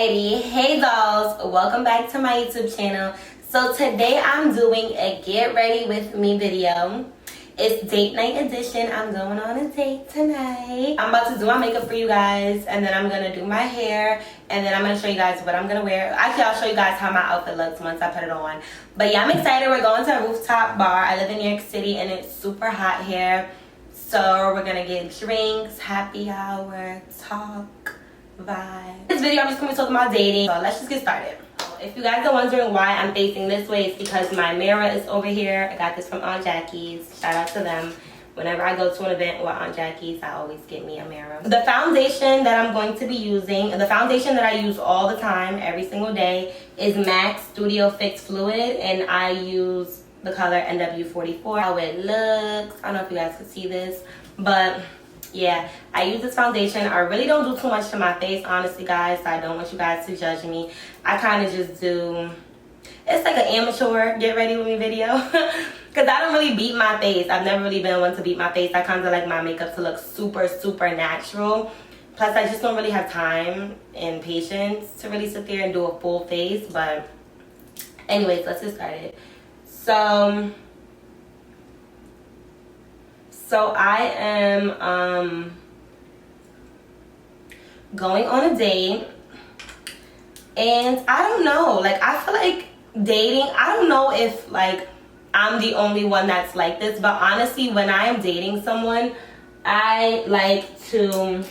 Alrighty, hey dolls, welcome back to my YouTube channel. So today I'm doing a get ready with me video. It's date night edition. I'm going on a date tonight. I'm about to do my makeup for you guys, and then I'm gonna do my hair, and then I'm gonna show you guys what I'm gonna wear. Actually, I'll show you guys how my outfit looks once I put it on. But yeah, I'm excited. We're going to a rooftop bar. I live in New York City and it's super hot here. So we're gonna get drinks, happy hour, talk, vibe. This video I'm just gonna be talking about dating, so let's just get started. If you guys are wondering why I'm facing this way, it's because my mirror is over here. I got this from Aunt Jackie's. Shout out to them. Whenever I go to an event with Aunt Jackie's, I always get me a mirror. The foundation that I'm going to be using, the foundation that I use all the time, every single day, is MAC Studio Fix Fluid, and I use the color NW44. How it looks, I don't know if you guys can see this, but yeah, I use this foundation. I really don't do too much to my face, honestly, guys. I don't want you guys to judge me. I kind of just do, it's like an amateur get ready with me video. Because I don't really beat my face. I've never really been one to beat my face. I kind of like my makeup to look super, super natural. Plus, I just don't really have time and patience to really sit there and do a full face. But anyways, let's get started. So I am going on a date, and I don't know, like, I feel like dating, I don't know if like I'm the only one that's like this, but honestly, when I am dating someone, I like to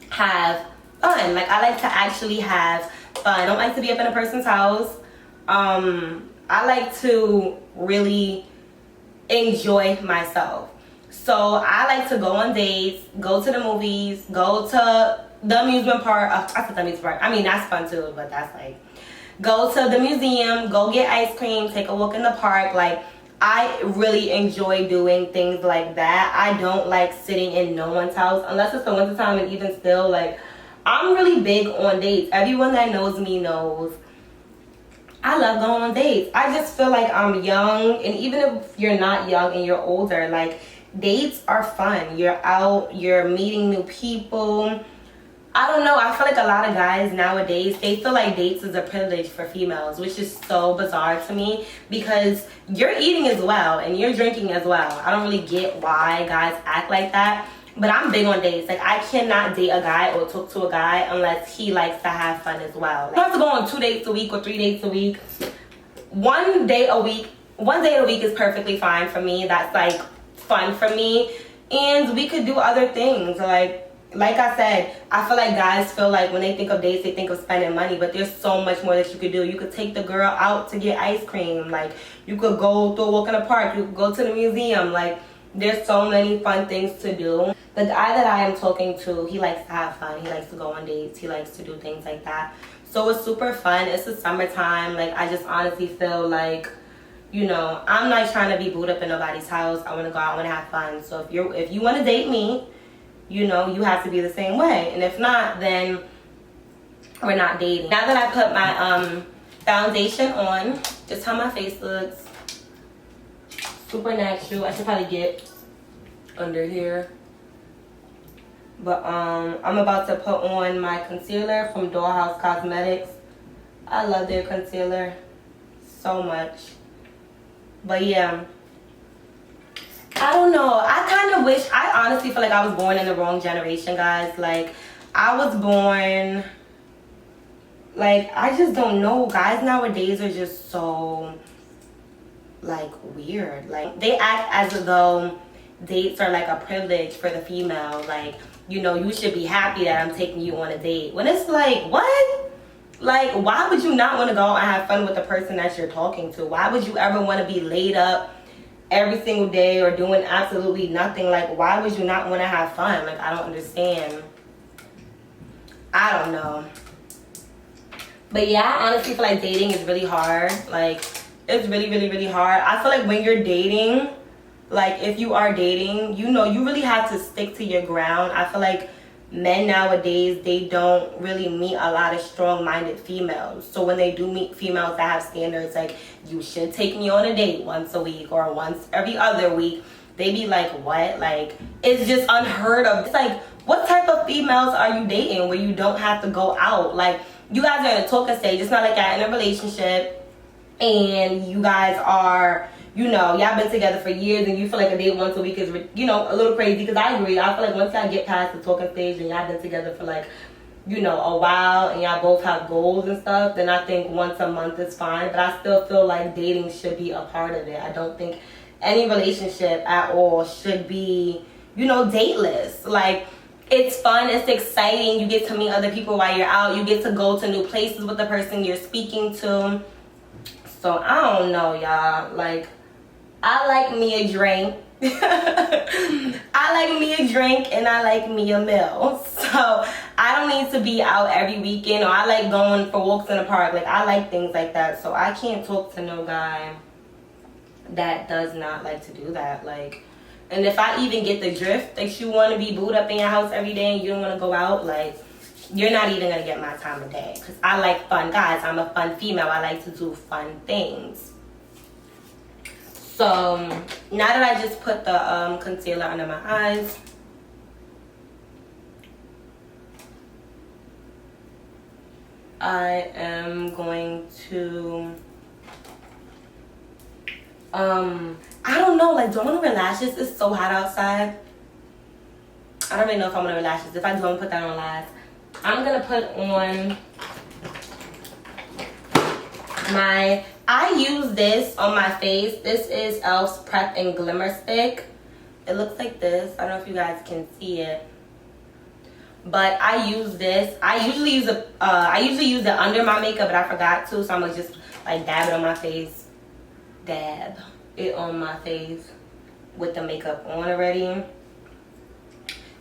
have fun. Like, I like to actually have fun. I don't like to be up in a person's house. I like to really enjoy myself. So I like to go on dates, go to the movies, go to the amusement park. I said the amusement park. I mean, that's fun too, but that's like, go to the museum, go get ice cream, take a walk in the park. Like, I really enjoy doing things like that. I don't like sitting in no one's house unless it's the winter time, and even still, like, I'm really big on dates. Everyone that knows me knows I love going on dates. I just feel like I'm young, and even if you're not young and you're older, like, dates are fun. You're out, you're meeting new people. I don't know, I feel like a lot of guys nowadays, they feel like dates is a privilege for females, which is so bizarre to me, because you're eating as well and you're drinking as well. I don't really get why guys act like that, but I'm big on dates. Like, I cannot date a guy or talk to a guy unless he likes to have fun as well. Like, I don't have to go on 2 dates a week or 3 dates a week. One day a week is perfectly fine for me. That's like fun for me, and we could do other things. Like I said, I feel like guys feel like when they think of dates, they think of spending money, but there's so much more that you could do. You could take the girl out to get ice cream. Like, you could go through a walk in the park. You could go to the museum. Like, there's so many fun things to do. The guy that I am talking to, he likes to have fun. He likes to go on dates. He likes to do things like that. So it's super fun. It's the summertime. Like, I just honestly feel like, you know, I'm not trying to be booed up in nobody's house. I want to go out, I want to have fun. So if you want to date me, you know, you have to be the same way. And if not, then we're not dating. Now that I put my foundation on, just how my face looks. Super natural. I should probably get under here. But I'm about to put on my concealer from Dollhouse Cosmetics. I love their concealer so much. But yeah, I don't know. I kind of wish, I honestly feel like I was born in the wrong generation, guys. Like, I was born, like, I just don't know. Guys nowadays are just so, like, weird. Like, they act as though dates are like a privilege for the female. Like, you know, you should be happy that I'm taking you on a date. When it's like, what? Like, why would you not want to go and have fun with the person that you're talking to? Why would you ever want to be laid up every single day or doing absolutely nothing? Like, why would you not want to have fun? Like, I don't understand. I don't know. But yeah, I honestly feel like dating is really hard. Like, it's really, really, really hard. I feel like when you're dating, like, if you are dating, you know, you really have to stick to your ground. I feel like men nowadays, they don't really meet a lot of strong-minded females. So when they do meet females that have standards, like, you should take me on a date once a week or once every other week, they be like, what? Like, it's just unheard of. It's like, what type of females are you dating where you don't have to go out? Like, you guys are in a talking stage. It's not like y'all in a relationship and you guys are, you know, y'all been together for years and you feel like a date once a week is, you know, a little crazy. Because I agree. I feel like once y'all get past the talking stage and y'all been together for like, you know, a while and y'all both have goals and stuff, then I think once a month is fine. But I still feel like dating should be a part of it. I don't think any relationship at all should be, you know, dateless. Like, it's fun, it's exciting, you get to meet other people while you're out, you get to go to new places with the person you're speaking to. So I don't know, y'all. Like, I like me a drink. I like me a drink and I like me a meal. So I don't need to be out every weekend, or I like going for walks in the park. Like, I like things like that. So I can't talk to no guy that does not like to do that. Like, and if I even get the drift that you want to be booed up in your house every day and you don't want to go out, like, you're not even going to get my time of day. Because I like fun guys. I'm a fun female. I like to do fun things. So now that I just put the concealer under my eyes, I am going to I don't know, like, do I want to wear lashes? It's so hot outside. I don't really know if I'm gonna wear lashes. If I do, I'm gonna put that on last. I'm gonna put on I use this on my face. This is e.l.f.'s Prep and Glimmer Stick. It looks like this. I don't know if you guys can see it, but I use this. I usually use it under my makeup, but I forgot to, so I'm gonna just like dab it on my face. Dab it on my face with the makeup on already.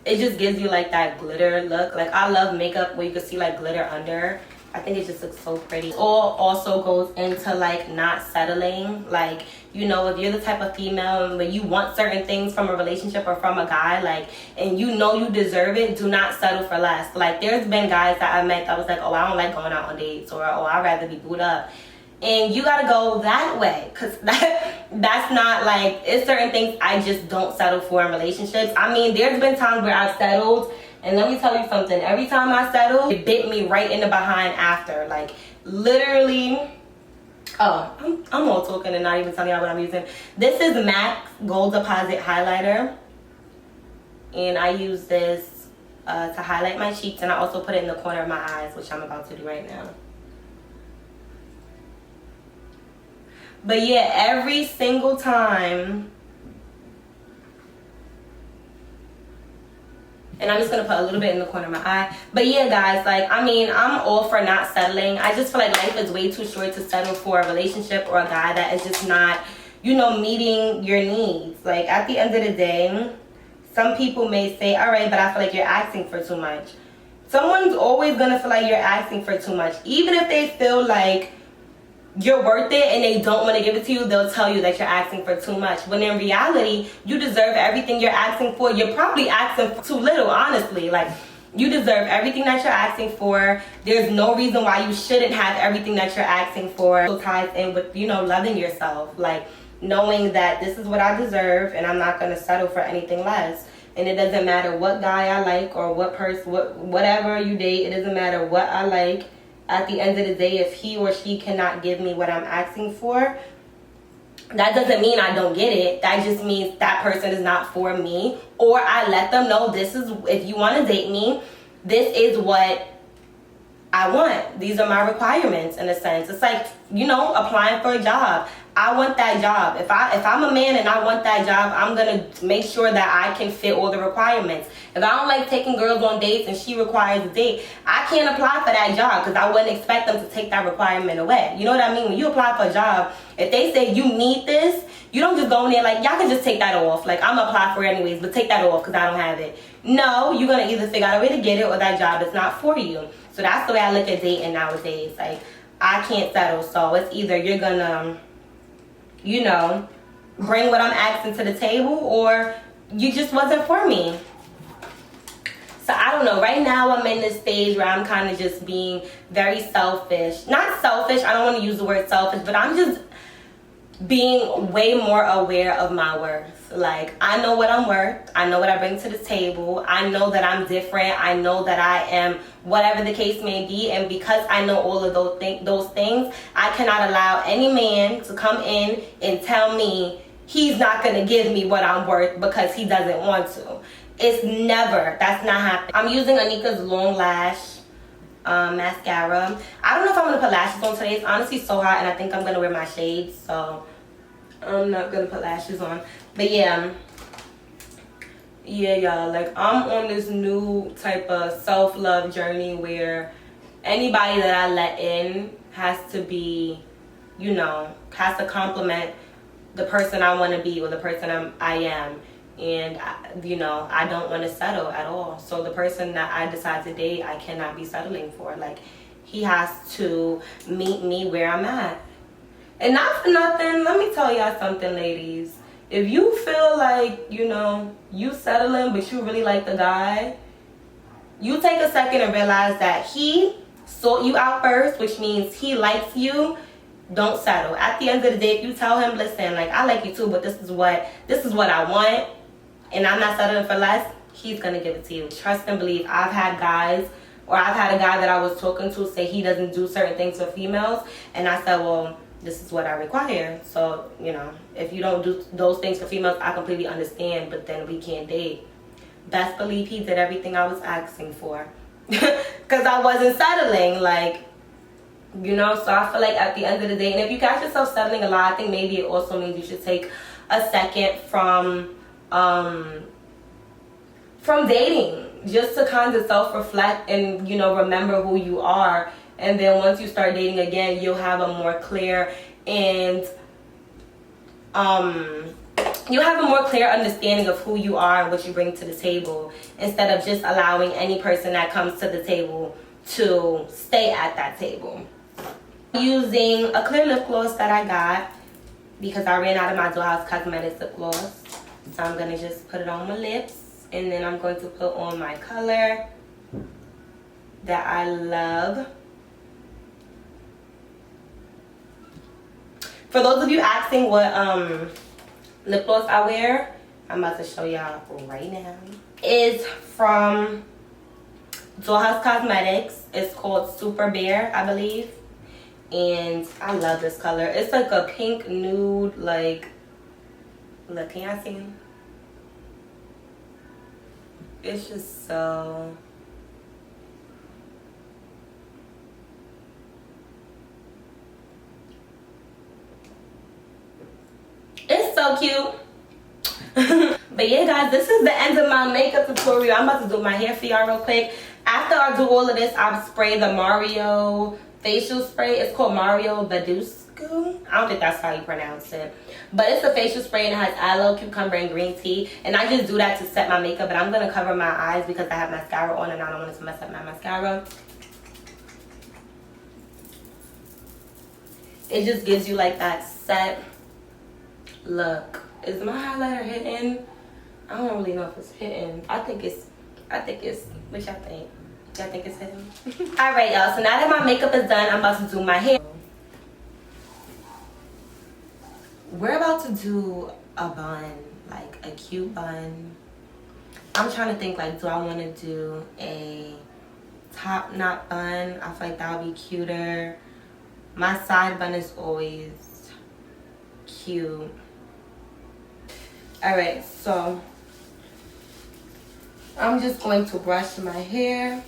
It just gives you like that glitter look. Like, I love makeup where you can see like glitter under. I think it just looks so pretty. It all also goes into like not settling. Like, you know, if you're the type of female where you want certain things from a relationship or from a guy, like, and you know you deserve it, do not settle for less. Like, there's been guys that I met that was like, oh, I don't like going out on dates, or oh, I'd rather be booed up. And you gotta go that way, because that's not like, it's certain things I just don't settle for in relationships. I mean, there's been times where I've settled, and let me tell you something, every time I settled, it bit me right in the behind after. Like, literally, oh, I'm all talking and not even telling y'all what I'm using. This is MAC Gold Deposit Highlighter, and I use this to highlight my cheeks, and I also put it in the corner of my eyes, which I'm about to do right now. But yeah, every single time, and I'm just gonna put a little bit in the corner of my eye. But yeah, guys, like, I mean, I'm all for not settling. I just feel like life is way too short to settle for a relationship or a guy that is just not, you know, meeting your needs. Like, at the end of the day, some people may say, all right, but I feel like you're asking for too much. Someone's always gonna feel like you're asking for too much. Even if they feel like you're worth it and they don't want to give it to you, they'll tell you that you're asking for too much. When in reality, you deserve everything you're asking for. You're probably asking for too little, honestly. Like, you deserve everything that you're asking for. There's no reason why you shouldn't have everything that you're asking for. So ties in with, you know, loving yourself. Like, knowing that this is what I deserve and I'm not going to settle for anything less. And it doesn't matter what guy I like or what person, whatever you date. It doesn't matter what I like. At the end of the day, if he or she cannot give me what I'm asking for, that doesn't mean I don't get it. That just means that person is not for me. Or I let them know, this is, if you want to date me, this is what I want. These are my requirements, in a sense. It's like, you know, applying for a job. I want that job. If I'm a man and I want that job, I'm gonna make sure that I can fit all the requirements. If I don't like taking girls on dates and she requires a date, I can't apply for that job because I wouldn't expect them to take that requirement away. You know what I mean? When you apply for a job, if they say you need this, you don't just go in there like, y'all can just take that off. Like, I'm gonna apply for it anyways, but take that off because I don't have it. No, you're gonna either figure out a way to get it or that job is not for you. So that's the way I look at dating nowadays. Like, I can't settle. So it's either you're gonna, you know, bring what I'm asking to the table, or you just wasn't for me. So I don't know. Right now I'm in this stage where I'm kind of just being very selfish. Not selfish. I don't want to use the word selfish, but I'm just being way more aware of my worth. Like, I know what I'm worth. I know what I bring to the table. I know that I'm different. I know that I am whatever the case may be. And because I know all of those things, I cannot allow any man to come in and tell me he's not going to give me what I'm worth because he doesn't want to. That's not happening. I'm using Anika's Long Lash mascara. I don't know if I'm going to put lashes on today. It's honestly so hot, and I think I'm going to wear my shades, so I'm not going to put lashes on. But yeah, y'all, like, I'm on this new type of self-love journey where anybody that I let in has to be, you know, has to compliment the person I want to be or the person I am. And, you know, I don't want to settle at all. So the person that I decide to date, I cannot be settling for. Like, he has to meet me where I'm at. And not for nothing, let me tell y'all something, ladies. If you feel like, you know, you settling, but you really like the guy, you take a second and realize that he sought you out first, which means he likes you. Don't settle. At the end of the day, if you tell him, listen, like, I like you too, but this is what I want, and I'm not settling for less, he's gonna give it to you. Trust and believe. I've had a guy that I was talking to say he doesn't do certain things for females, and I said, well, this is what I require. So, you know, if you don't do those things for females, I completely understand, but then we can't date. Best believe he did everything I was asking for. Because I wasn't settling, like, you know. So I feel like at the end of the day, and if you catch yourself settling a lot, I think maybe it also means you should take a second from dating, just to kind of self-reflect and, you know, remember who you are. And then once you start dating again, you'll have a more clear and you have a more clear understanding of who you are and what you bring to the table, instead of just allowing any person that comes to the table to stay at that table. Using a clear lip gloss that I got because I ran out of my Dollhouse Cosmetics lip gloss. So I'm going to just put it on my lips, and then I'm going to put on my color that I love. For those of you asking what lip gloss I wear, I'm about to show y'all right now. It's from Dollhouse Cosmetics. It's called Super Bear, I believe. And I love this color. It's like a pink nude, like, look, can y'all see? It's just so... It's so cute. But yeah, guys, this is the end of my makeup tutorial. I'm about to do my hair for y'all real quick. After I do all of this, I'll spray the Mario facial spray. It's called Mario Badescu. I don't think that's how you pronounce it. But it's a facial spray, and it has aloe, cucumber, and green tea. And I just do that to set my makeup. But I'm going to cover my eyes because I have mascara on, and I don't want it to mess up my mascara. It just gives you like that set look. Is my highlighter hidden? I don't really know if it's hidden. I think it's, what y'all think? Y'all think it's hidden? Alright, y'all, so now that my makeup is done, I'm about to do my hair. We're about to do a bun, like a cute bun. I'm trying to think, like, do I want to do a top knot bun? I feel like that would be cuter. My side bun is always cute. Alright, so I'm just going to brush my hair.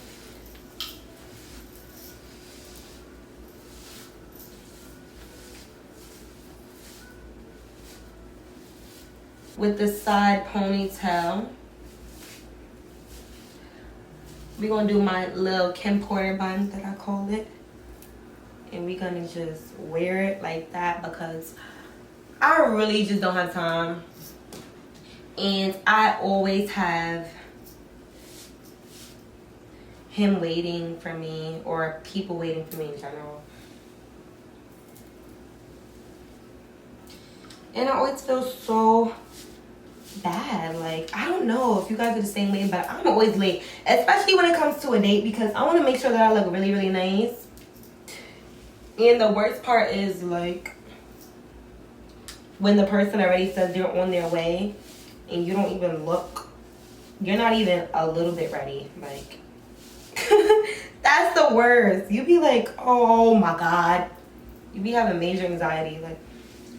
With the side ponytail. We're going to do my little Kim Porter bun that I call it. And we're going to just wear it like that because I really just don't have time. And I always have him waiting for me, or people waiting for me in general. And I always feel so bad. Like, I don't know if you guys are the same way, but I'm always late. Especially when it comes to a date, because I want to make sure that I look really, really nice. And the worst part is, like, when the person already says they're on their way and you don't even look, you're not even a little bit ready. Like, that's the worst. You be like, oh my God. You be having major anxiety, like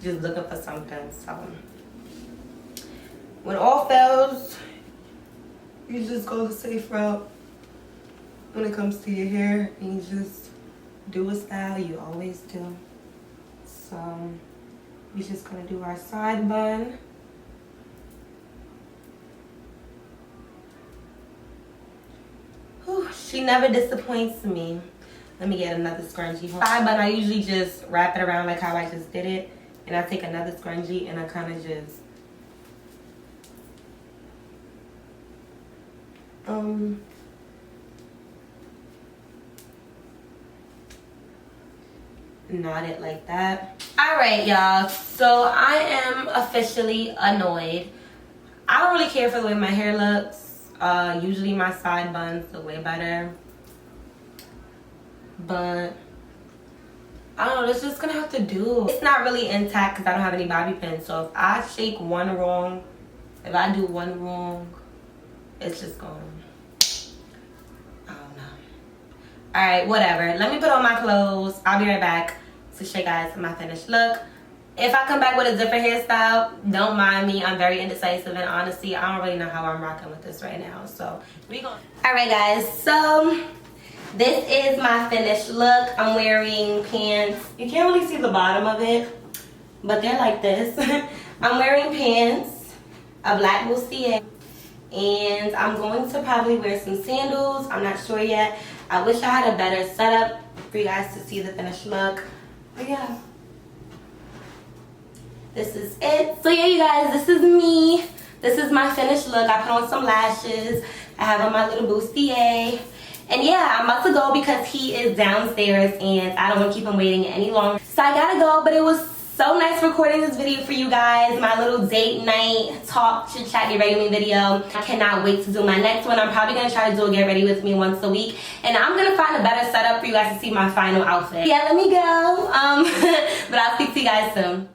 just looking for something. So when all fails, you just go the safe route when it comes to your hair, and you just do a style you always do. So we're just gonna do our side bun. Whew, she never disappoints me. Let me get another scrunchie. Side bun, I usually just wrap it around like how I just did it, and I take another scrunchie and I kind of just knot it like that. All right, y'all, so I am officially annoyed. I don't really care for the way my hair looks. Usually my side buns look way better, but I don't know, it's just gonna have to do. It's not really intact because I don't have any bobby pins, so if I shake one wrong, if I do one wrong, it's just going, I don't know. All right, whatever. Let me put on my clothes. I'll be right back to show you guys my finished look. If I come back with a different hairstyle, don't mind me. I'm very indecisive, and honestly, I don't really know how I'm rocking with this right now. So we going. All right, guys. So this is my finished look. I'm wearing pants. You can't really see the bottom of it, but they're like this. I'm wearing pants, a black bustier, and I'm going to probably wear some sandals. I'm not sure yet. I wish I had a better setup for you guys to see the finished look. But yeah, this is it. So yeah, you guys, this is me. This is my finished look. I put on some lashes. I have on my little bustier. And yeah, I'm about to go because he is downstairs and I don't want to keep him waiting any longer. So I gotta go, but it was so nice recording this video for you guys. My little date night talk, chit chat, get ready with me video. I cannot wait to do my next one. I'm probably gonna try to do a get ready with me once a week. And I'm gonna find a better setup for you guys to see my final outfit. Yeah, let me go. But I'll speak to you guys soon.